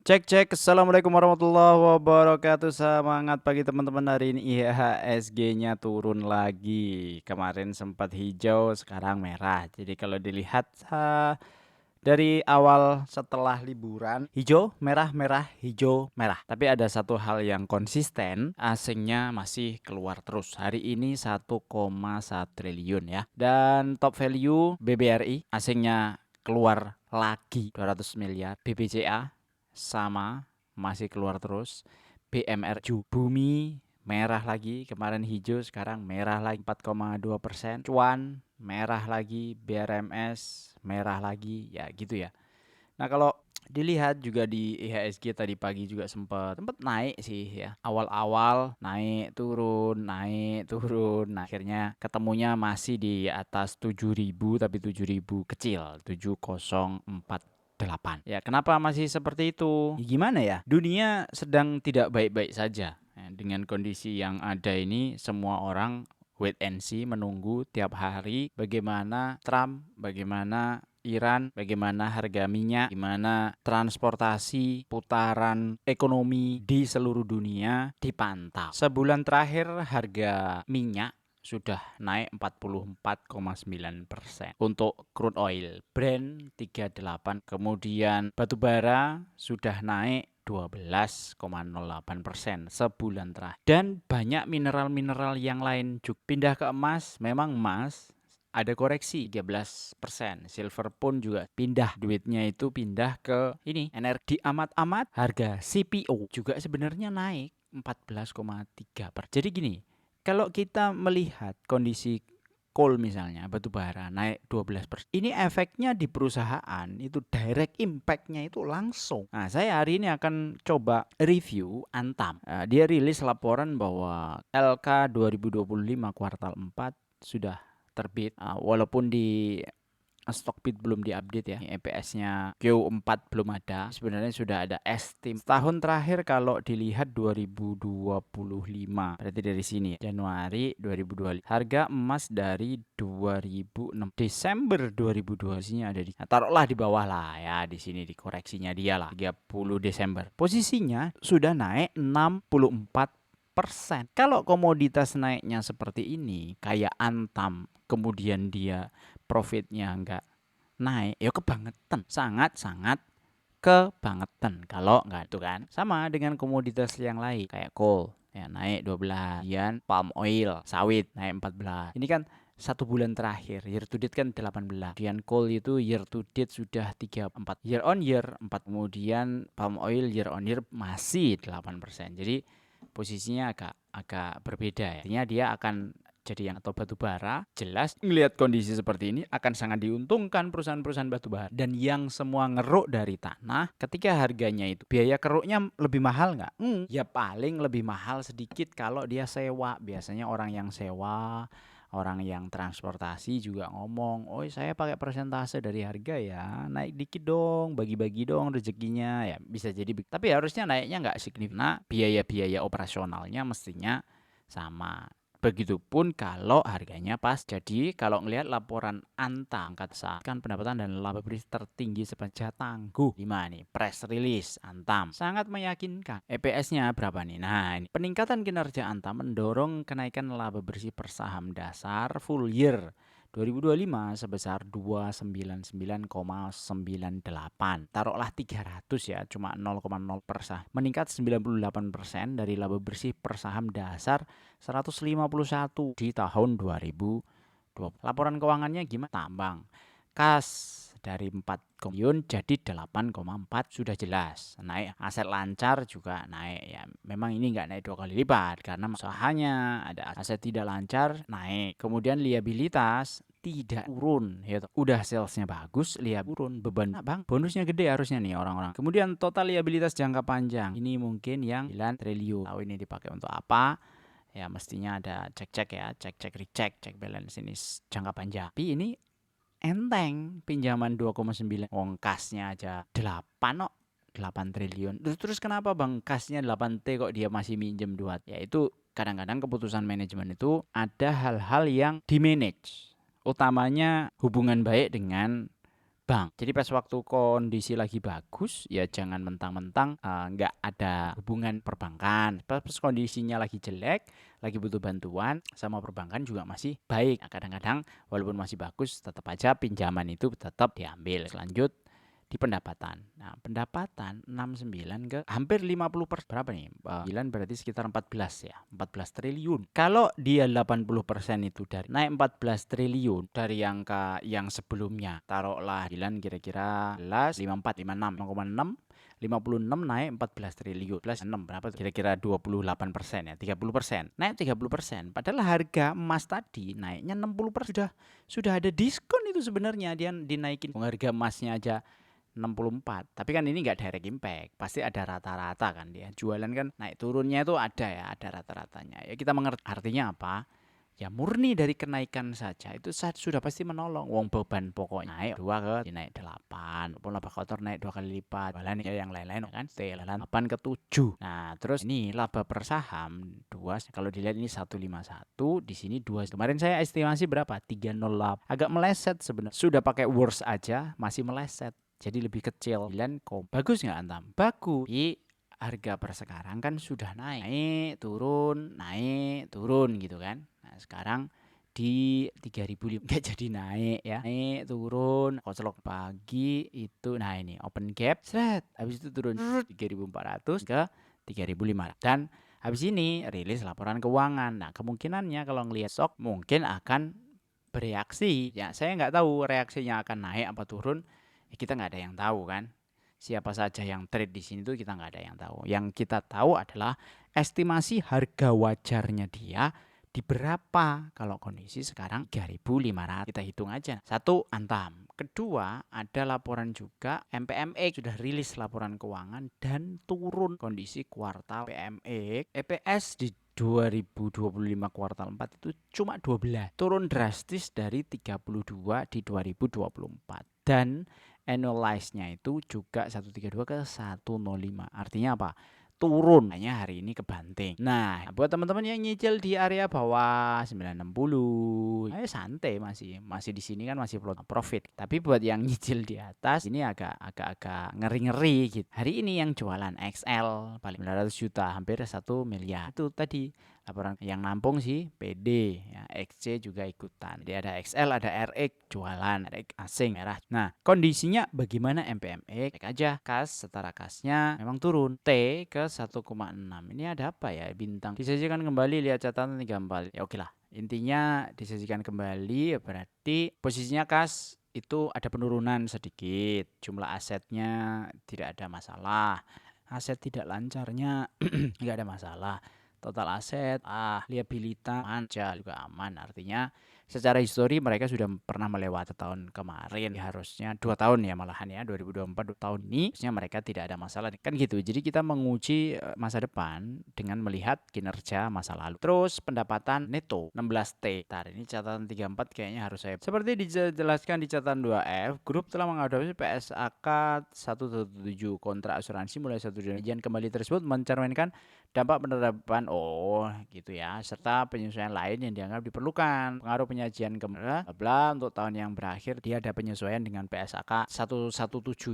Cek cek, assalamualaikum warahmatullahi wabarakatuh. Semangat pagi teman-teman. Hari ini IHSG-nya turun lagi. Kemarin sempat hijau, sekarang merah. Jadi kalau dilihat dari awal setelah liburan, hijau, merah, merah, hijau, merah. Tapi ada satu hal yang konsisten, asingnya masih keluar terus. Hari ini 1,1 triliun ya. Dan top value BBRI, asingnya keluar lagi 200 miliar. BBCA sama masih keluar terus. BMRJ bumi merah lagi, kemarin hijau sekarang merah lagi 4,2%. Cuan merah lagi, BRMS merah lagi, ya gitu ya. Nah kalau dilihat juga di IHSG tadi pagi juga sempat naik sih ya. Awal-awal naik turun, naik turun. Nah, akhirnya ketemunya masih di atas 7.000 tapi 7.000 kecil, 7048. Ya, kenapa masih seperti itu? Ya, gimana ya? Dunia sedang tidak baik-baik saja. Ya, dengan kondisi yang ada ini semua orang wait and see, menunggu tiap hari bagaimana Trump, bagaimana Iran, bagaimana harga minyak, gimana transportasi, putaran ekonomi di seluruh dunia dipantau. Sebulan terakhir harga minyak sudah naik 44,9%. Untuk crude oil, Brent 38, kemudian batu bara sudah naik 12,08% sebulan terakhir. Dan banyak mineral-mineral yang lain juga pindah ke emas. Memang emas ada koreksi 13%. Silver pun juga pindah, duitnya itu pindah ke ini energi. Amat-amat harga CPO juga sebenarnya naik 14,3%. Jadi gini, kalau kita melihat kondisi coal misalnya, batu bara naik 12%. Ini efeknya di perusahaan itu direct impact-nya itu langsung. Nah, saya hari ini akan coba review Antam. Dia rilis laporan bahwa LK 2025 kuartal 4 sudah terbit, walaupun di Stockbit belum diupdate ya, EPS-nya Q4 belum ada. Sebenarnya sudah ada estim tahun terakhir kalau dilihat 2025, berarti dari sini Januari 2025. Harga emas dari 2006 Desember 2020 sini ada di, taruhlah di bawah lah ya, di sini di koreksinya dia lah 30 Desember. Posisinya sudah naik 64%. Kalau komoditas naiknya seperti ini, kayak Antam, kemudian dia profitnya nggak naik, ya kebangetan, sangat-sangat kebangetan kalau nggak itu kan. Sama dengan komoditas yang lain kayak coal ya naik 12, kemudian palm oil, sawit naik 14. Ini kan satu bulan terakhir, year to date kan 18. Kemudian coal itu year to date sudah 34, year on year 4. Kemudian palm oil year on year masih 8%. Jadi posisinya agak berbeda ya. Artinya dia akan jadi yang atau batu bara, jelas melihat kondisi seperti ini akan sangat diuntungkan perusahaan-perusahaan batu bara. Dan yang semua ngeruk dari tanah, ketika harganya itu biaya keruknya lebih mahal nggak? Ya paling lebih mahal sedikit kalau dia sewa. Biasanya orang yang sewa, orang yang transportasi juga ngomong, oh saya pakai persentase dari harga ya, naik dikit dong, bagi-bagi dong rezekinya, ya bisa jadi. Tapi harusnya naiknya nggak signifikan, biaya-biaya operasionalnya mestinya sama. Begitupun kalau harganya pas. Jadi kalau ngelihat laporan Antam, katakan pendapatan dan laba bersih tertinggi sepanjang tangguh 5 nih, press release Antam sangat meyakinkan. EPS-nya berapa nih? Nah, ini peningkatan kinerja Antam mendorong kenaikan laba bersih per saham dasar full year 2025 sebesar 299,98. Taruhlah 300 ya, cuma 0,0%. Meningkat 98% dari laba bersih per saham dasar 151 di tahun 2020. Laporan keuangannya gimana? Tambang. Kas dari 4 triliun jadi 8,4 sudah jelas naik. Aset lancar juga naik ya. Memang ini nggak naik 2 kali lipat karena usahanya ada aset tidak lancar naik. Kemudian liabilitas tidak turun ya, udah salesnya bagus, lihat turun beban bang, bonusnya gede harusnya nih orang-orang. Kemudian total liabilitas jangka panjang ini mungkin yang 9 triliun. Tahu ini dipakai untuk apa? Ya mestinya ada cek-cek ya, cek-cek recheck, cek balance ini jangka panjang. Tapi ini enteng, pinjaman 2,9, kasnya aja 8 kok. 8 triliun. Terus kenapa bang kasnya 8T kok dia masih minjem 2? Ya itu kadang-kadang keputusan manajemen itu ada hal-hal yang di manage. Utamanya hubungan baik dengan bank. Jadi pas waktu kondisi lagi bagus, ya jangan mentang-mentang nggak ada hubungan perbankan. Pas kondisinya lagi jelek, lagi butuh bantuan sama perbankan juga masih baik. Nah, kadang-kadang walaupun masih bagus, tetap aja pinjaman itu tetap diambil. Selanjut di pendapatan. Nah, pendapatan 69 ke hampir 50%. Berapa nih? 9 berarti sekitar 14 ya. 14 triliun. Kalau dia 80% itu dari naik 14 triliun dari angka yang sebelumnya. Taruhlah 9 kira-kira 11, 54, 56, 0,6 56 naik 14 triliun plus 6 berapa kira-kira 28% ya 30% naik 30%. Padahal harga emas tadi naiknya 60%. Sudah ada diskon itu sebenarnya dia dinaikin harga emasnya aja 64. Tapi kan ini nggak direct impact. Pasti ada rata-rata kan dia. Jualan kan naik turunnya itu ada ya, ada rata-ratanya. Ya kita mengerti artinya apa? Ya murni dari kenaikan saja itu sudah pasti menolong. Wong beban pokoknya naik 2 ke naik 8. Walaupun laba kotor naik 2 kali lipat. Jualan ya yang lain-lain kan jalan 8 ke 7. Nah, terus ini laba per saham 2 kalau dilihat ini 151, di sini 2. Kemarin saya estimasi berapa? 308. Agak meleset sebenarnya. Sudah pakai worst aja masih meleset. Jadi lebih kecil. 9 bagus nggak Antam? Bagus. Harga per sekarang kan sudah naik turun gitu kan. Nah, sekarang di 3.005 nggak jadi naik ya. Naik turun koclok pagi itu. Nah, ini open gap habis itu turun 3.400 ke 3.500 dan habis ini rilis laporan keuangan. Nah, kemungkinannya kalau ngelihat stock mungkin akan bereaksi. Ya, saya nggak tahu reaksinya akan naik apa turun. Kita nggak ada yang tahu kan. Siapa saja yang trade di sini tuh kita nggak ada yang tahu. Yang kita tahu adalah estimasi harga wajarnya dia di berapa. Kalau kondisi sekarang 3.500 kita hitung aja. Satu Antam. Kedua ada laporan juga MPMX sudah rilis laporan keuangan dan turun kondisi kuartal PMX EPS di 2025 kuartal 4 itu cuma 12. Turun drastis dari 32 di 2024. Dan annualize-nya itu juga 132 ke 105. Artinya apa? Turun. Hanya hari ini kebanting. Nah, buat teman-teman yang nyicil di area bawah 960, santai masih di sini kan masih profit. Tapi buat yang nyicil di atas ini agak ngeri-ngeri gitu. Hari ini yang jualan XL paling 900 juta, hampir 1 miliar. Itu tadi laporan yang nampung sih PD ya, XC juga ikutan. Jadi ada XL, ada RX jualan, RX asing merah. Nah, kondisinya bagaimana MPMX? Cek aja kas, setara kasnya memang turun. T ke 1,6. Ini ada apa ya? Bintang. Disajikan kembali, lihat catatan 34. Ya oke lah. Intinya disajikan kembali ya berarti posisinya kas itu ada penurunan sedikit. Jumlah asetnya tidak ada masalah. Aset tidak lancarnya nggak ada masalah. Total aset, liabilitas juga aman. Artinya secara histori mereka sudah pernah melewati tahun kemarin. Harusnya 2 tahun ya malahan ya, 2024 2 tahun ini harusnya mereka tidak ada masalah. Kan gitu. Jadi kita menguji masa depan dengan melihat kinerja masa lalu. Terus pendapatan neto 16T. Ini catatan 34 kayaknya harus saya. Seperti dijelaskan di catatan 2F, grup telah mengadopsi PSAK 117 kontrak asuransi mulai 1 Januari. Kembali tersebut mencerminkan dampak penerapan gitu ya, serta penyesuaian lain yang dianggap diperlukan. Pengaruh penyajian untuk tahun yang berakhir dia ada penyesuaian dengan PSAK 117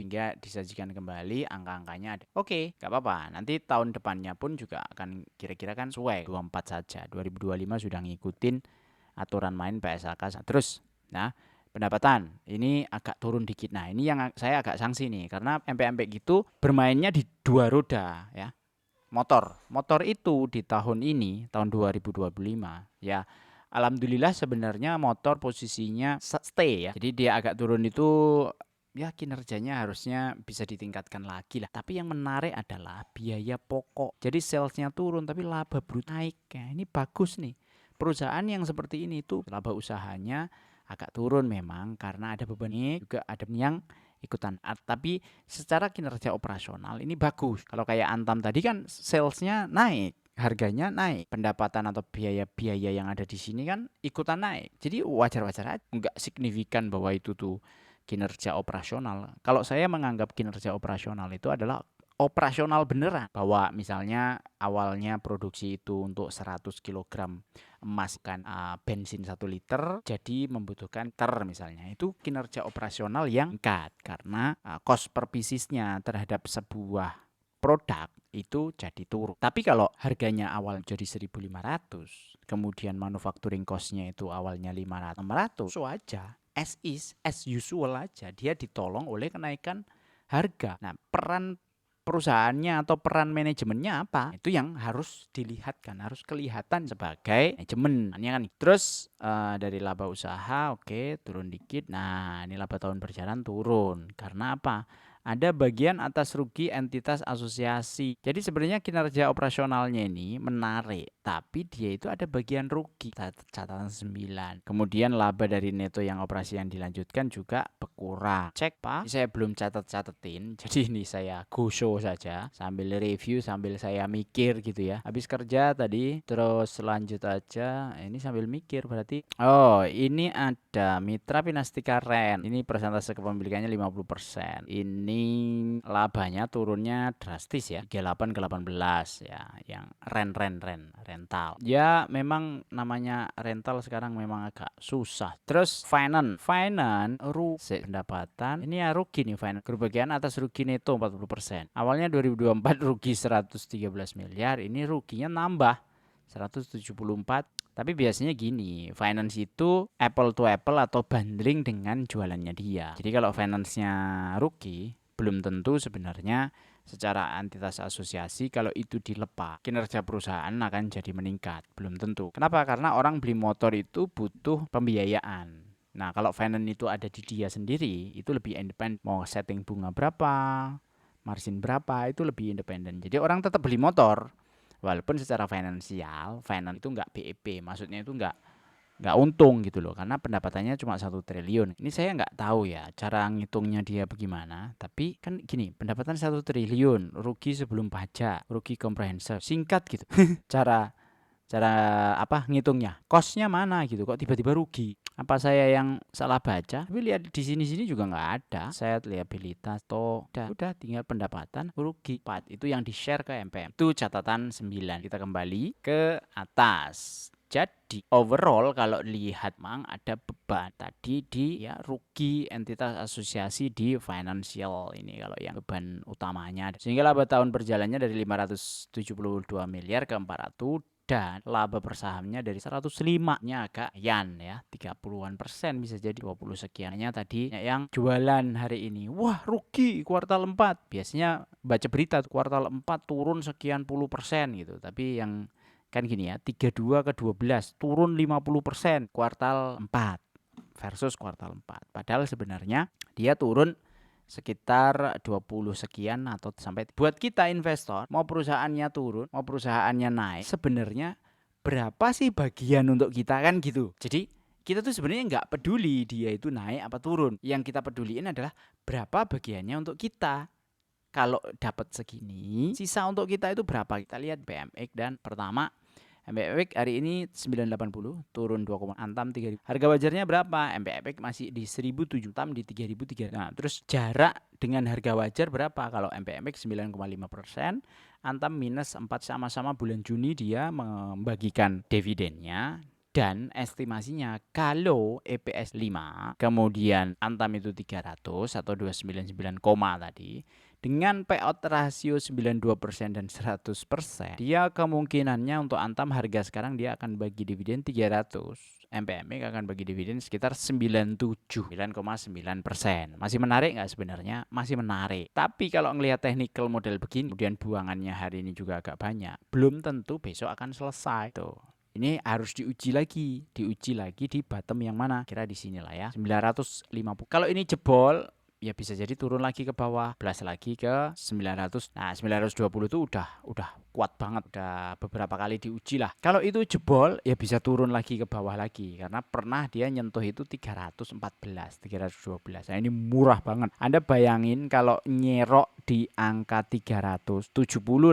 hingga disajikan kembali angka-angkanya ada. Oke, nggak apa-apa. Nanti tahun depannya pun juga akan kira-kira kan sesuai 24 saja. 2025 sudah ngikutin aturan main PSAK. Terus, nah pendapatan ini agak turun dikit. Nah ini yang saya agak sanksi nih karena MP gitu bermainnya di 2 roda ya. Motor itu di tahun ini tahun 2025 ya alhamdulillah sebenarnya motor posisinya stay ya, jadi dia agak turun itu ya kinerjanya harusnya bisa ditingkatkan lagi lah. Tapi yang menarik adalah biaya pokok, jadi salesnya turun tapi laba bruto naik ya. Ini bagus nih, perusahaan yang seperti ini tuh laba usahanya agak turun memang karena ada beban ini juga ada yang ikutan. Tapi secara kinerja operasional ini bagus. Kalau kayak Antam tadi kan salesnya naik, harganya naik, pendapatan atau biaya-biaya yang ada di sini kan ikutan naik. Jadi wajar-wajar aja, nggak signifikan bahwa itu tuh kinerja operasional. Kalau saya menganggap kinerja operasional itu adalah operasional beneran, bahwa misalnya awalnya produksi itu untuk 100 kg emas kan bensin 1 liter jadi membutuhkan misalnya. Itu kinerja operasional yang meningkat karena cost per piecesnya terhadap sebuah produk itu jadi turun. Tapi kalau harganya awal jadi 1.500, kemudian manufacturing cost-nya itu awalnya 500, 600, so aja as is, as usual aja, dia ditolong oleh kenaikan harga. Nah, peran perusahaannya atau peran manajemennya apa? Itu yang harus dilihatkan, harus kelihatan sebagai manajemen. Kan. Terus dari laba usaha oke, turun dikit. Nah, ini laba tahun berjalan turun. Karena apa? Ada bagian atas rugi entitas asosiasi. Jadi sebenarnya kinerja operasionalnya ini menarik, tapi dia itu ada bagian rugi. Catatan 9. Kemudian laba dari neto yang operasi yang dilanjutkan juga berkurang. Cek Pak, saya belum catetin. Jadi ini saya go show saja sambil review, sambil saya mikir gitu ya. Habis kerja tadi, terus lanjut aja. Ini sambil mikir berarti. Oh, ini ada Mitra Pinastika Ren. Ini persentase kepemilikannya 50%. Ini labanya turunnya drastis ya, 38 ke 18 ya, yang rental. Ya memang namanya rental sekarang memang agak susah. Terus finance rugi pendapatan. Ini ya rugi nih finance. Kerugian atas rugi neto 40%. Awalnya 2024 rugi 113 miliar, ini ruginya nambah 174. Tapi biasanya gini, finance itu apple to apple atau bundling dengan jualannya dia. Jadi kalau finance-nya rugi, belum tentu sebenarnya secara entitas asosiasi kalau itu dilepas kinerja perusahaan akan jadi meningkat, belum tentu. Kenapa? Karena orang beli motor itu butuh pembiayaan. Nah, kalau finance itu ada di dia sendiri, itu lebih independen. Mau setting bunga berapa, margin berapa, itu lebih independen. Jadi orang tetap beli motor, walaupun secara finansial, finance itu nggak BEP, maksudnya itu nggak untung gitu loh, karena pendapatannya cuma 1 triliun. Ini saya nggak tahu ya cara ngitungnya dia bagaimana, tapi kan gini, pendapatan 1 triliun, rugi sebelum pajak, rugi komprehensif, singkat gitu. cara apa ngitungnya, cost-nya mana gitu, kok tiba-tiba rugi? Apa saya yang salah baca? Tapi lihat di sini juga nggak ada. Saya liabilitas udah tinggal pendapatan rugi. Itu yang di-share ke MPM. Itu catatan 9. Kita kembali ke atas. Jadi overall kalau lihat mang ada beban tadi di ya rugi entitas asosiasi di financial ini kalau yang beban utamanya. Sehingga laba tahun berjalannya dari 572 miliar ke 400 dan laba persahamnya dari 105-nya agak yan ya, 30-an% bisa jadi 20 sekiannya tadi yang jualan hari ini. Wah, rugi kuartal 4. Biasanya baca berita kuartal 4 turun sekian puluh persen gitu. Tapi yang kan gini ya, 32 ke 12 turun 50% kuartal 4 versus kuartal 4. Padahal sebenarnya dia turun sekitar 20 sekian atau sampai. Buat kita investor, mau perusahaannya turun, mau perusahaannya naik, sebenarnya berapa sih bagian untuk kita kan gitu. Jadi kita tuh sebenarnya nggak peduli dia itu naik apa turun. Yang kita peduliin adalah berapa bagiannya untuk kita. Kalau dapat segini, sisa untuk kita itu berapa? Kita lihat BMX dan pertama MPX hari ini 980 turun 2, Antam 3000. Harga wajarnya berapa? MPX masih di 1007, Antam di 3300. Nah, terus jarak dengan harga wajar berapa? Kalau MPX 9,5%, Antam minus 4, sama-sama bulan Juni dia membagikan dividennya. Dan estimasinya kalau EPS 5, kemudian Antam itu 300 atau 299, tadi, dengan payout rasio 92% dan 100%, dia kemungkinannya untuk Antam harga sekarang dia akan bagi dividen 300. MPMX akan bagi dividen sekitar 9,9%. Masih menarik nggak sebenarnya? Masih menarik. Tapi kalau ngelihat technical model begini, kemudian buangannya hari ini juga agak banyak, belum tentu besok akan selesai. Tuh. Ini harus diuji lagi di bottom yang mana? Kira di sini lah ya, 950. Kalau ini jebol, ya bisa jadi turun lagi ke bawah, plus lagi ke 900. Nah, 920 itu udah kuat banget, udah beberapa kali diuji lah. Kalau itu jebol, ya bisa turun lagi ke bawah lagi karena pernah dia nyentuh itu 314, 312. Nah, ini murah banget. Anda bayangin kalau nyerok di angka 370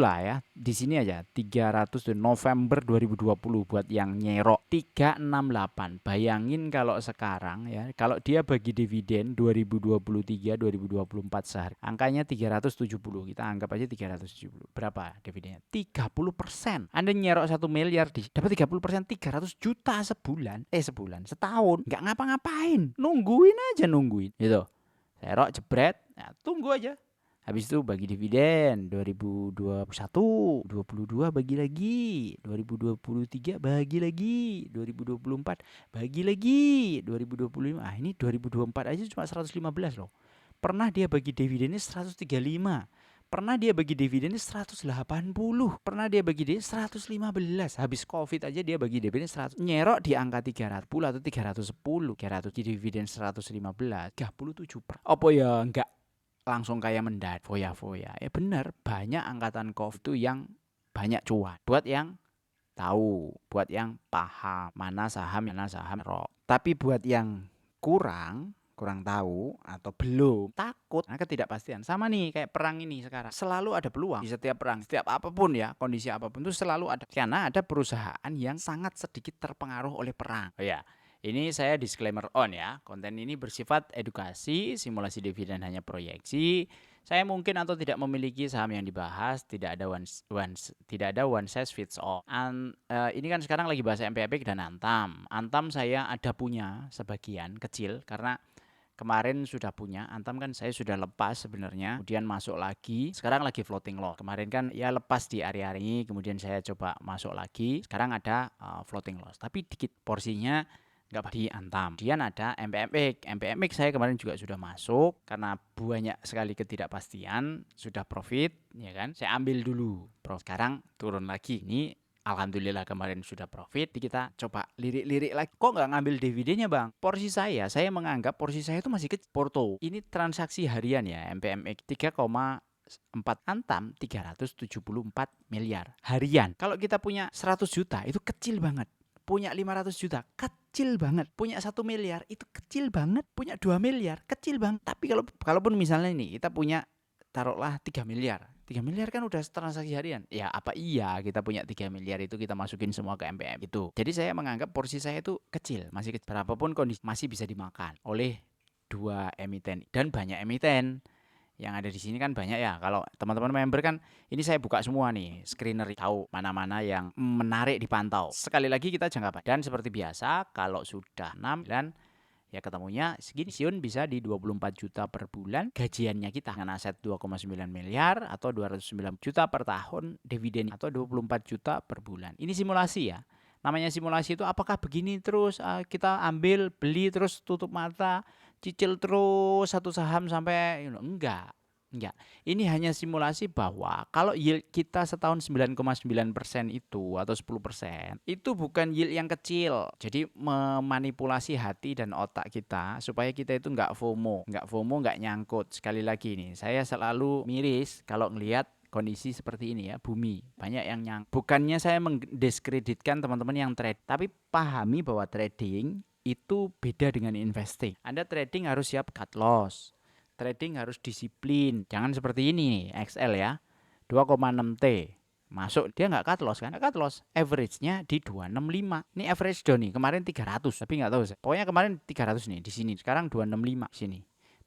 lah ya, di sini aja 300 November 2020 buat yang nyerok 368. Bayangin kalau sekarang ya, kalau dia bagi dividen 2023 2024 sehari, angkanya 370. Kita anggap aja 370. Berapa dividennya? 30%. Anda nyerok 1 miliar dapat 30%, 300 juta sebulan. Setahun. Nggak ngapa-ngapain. Nungguin gitu. Serok jebret, nah, tunggu aja. Habis itu bagi dividen 2021, 22 bagi lagi, 2023 bagi lagi, 2024 bagi lagi, 2025. Ah, ini 2024 aja cuma 115 loh. Pernah dia bagi dividennya 135. Pernah dia bagi dividennya 180. Pernah dia bagi dividen 115. Habis Covid aja dia bagi dividen 100. Nyerok di angka 300 atau 310. 300 dividen 115. 37%. Apa ya enggak langsung kayak mendadak foya-foya. Ya benar, banyak angkatan Covid itu yang banyak cuan. Buat yang tahu, buat yang paham mana saham roh. Tapi buat yang kurang tahu atau belum, takut karena ketidakpastian. Sama nih kayak perang ini sekarang. Selalu ada peluang di setiap perang, setiap apapun ya, kondisi apapun itu selalu ada. Karena ada perusahaan yang sangat sedikit terpengaruh oleh perang. Oh ya, ini saya disclaimer on ya, konten ini bersifat edukasi, simulasi dividen hanya proyeksi. Saya mungkin atau tidak memiliki saham yang dibahas, tidak ada one size fits all. Ini kan sekarang lagi bahas MPMIC dan Antam. Antam saya ada punya sebagian kecil karena kemarin sudah punya. Antam kan saya sudah lepas sebenarnya, kemudian masuk lagi. Sekarang lagi floating loss. Kemarin kan ya lepas di area ini, kemudian saya coba masuk lagi. Sekarang ada floating loss, tapi dikit porsinya. Nggak di Antam. Kemudian ada MPMIC saya kemarin juga sudah masuk karena banyak sekali ketidakpastian, sudah profit ya kan. Saya ambil dulu. Sekarang turun lagi. Ini alhamdulillah kemarin sudah profit. Kita coba lirik-lirik lagi. Kok nggak ngambil dividennya, Bang? Porsi saya menganggap porsi saya itu masih kecil. Porto. Ini transaksi harian ya, MPMIC 3,4 Antam 374 miliar harian. Kalau kita punya 100 juta itu kecil banget. Punya 500 juta kecil banget. Punya 1 miliar itu kecil banget. Punya 2 miliar kecil banget. Tapi kalaupun misalnya ini kita punya taruhlah 3 miliar. 3 miliar kan udah transaksi harian. Ya apa iya kita punya 3 miliar itu kita masukin semua ke MPM itu. Jadi saya menganggap porsi saya itu kecil. Masih kecil. Berapapun kondisi masih bisa dimakan oleh 2 emiten. Dan banyak emiten. Yang ada di sini kan banyak ya. Kalau teman-teman member kan ini saya buka semua nih, screener, tahu mana-mana yang menarik dipantau. Sekali lagi kita jangka panjang. Dan seperti biasa kalau sudah 6 bulan ya ketemunya segini, siun bisa di 24 juta per bulan gajiannya kita dengan aset 2,9 miliar atau 209 juta per tahun dividen atau 24 juta per bulan. Ini simulasi ya. Namanya simulasi itu apakah begini terus kita ambil, beli terus tutup mata, cicil terus satu saham sampai enggak. Ini hanya simulasi bahwa kalau yield kita setahun 9,9% itu atau 10% itu bukan yield yang kecil. Jadi memanipulasi hati dan otak kita supaya kita itu enggak FOMO, enggak nyangkut. Sekali lagi nih, saya selalu miris kalau ngelihat kondisi seperti ini ya, bumi banyak yang bukannya saya mendiskreditkan teman-teman yang trade, tapi pahami bahwa trading itu beda dengan investing. Anda trading harus siap cut loss, trading harus disiplin. Jangan seperti ini nih, XL ya 2,6 T masuk dia nggak cut loss kan, cut loss average-nya di 265. Ini average down nih, kemarin 300 tapi nggak tahu saya. Pokoknya kemarin 300 nih di sini, sekarang 265 di sini.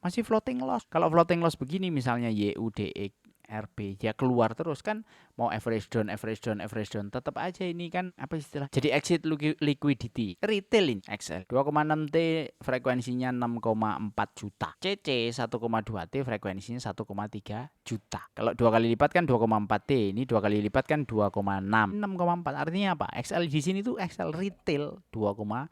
Masih floating loss. Kalau floating loss begini misalnya YUDX RP dia keluar terus kan, mau average down tetap aja ini kan apa istilah, jadi exit liquidity retail ini. XL 2,6 T frekuensinya 6,4 juta, CC 1,2 T frekuensinya 1,3 juta. Kalau 2 kali lipat kan 2,4 T, ini 2 kali lipat kan 2,6 6,4. Artinya apa? XL di sini tuh XL retail 2,6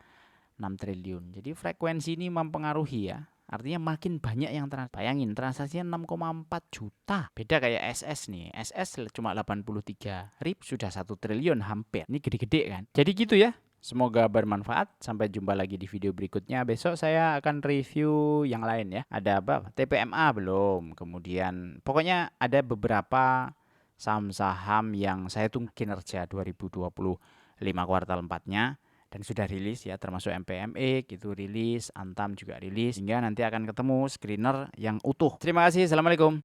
triliun. Jadi frekuensi ini mempengaruhi ya. Artinya makin banyak yang bayangin transaksinya 6,4 juta. Beda kayak SS nih. SS cuma 83 RIP sudah 1 triliun hampir. Ini gede-gede kan. Jadi gitu ya. Semoga bermanfaat. Sampai jumpa lagi di video berikutnya. Besok saya akan review yang lain ya. Ada apa? TPMA belum. Kemudian pokoknya ada beberapa saham-saham yang saya tunggu kinerja 2025 kuartal 4-nya. Dan sudah rilis ya, termasuk MPMIC itu rilis, Antam juga rilis, sehingga nanti akan ketemu screener yang utuh. Terima kasih, assalamualaikum.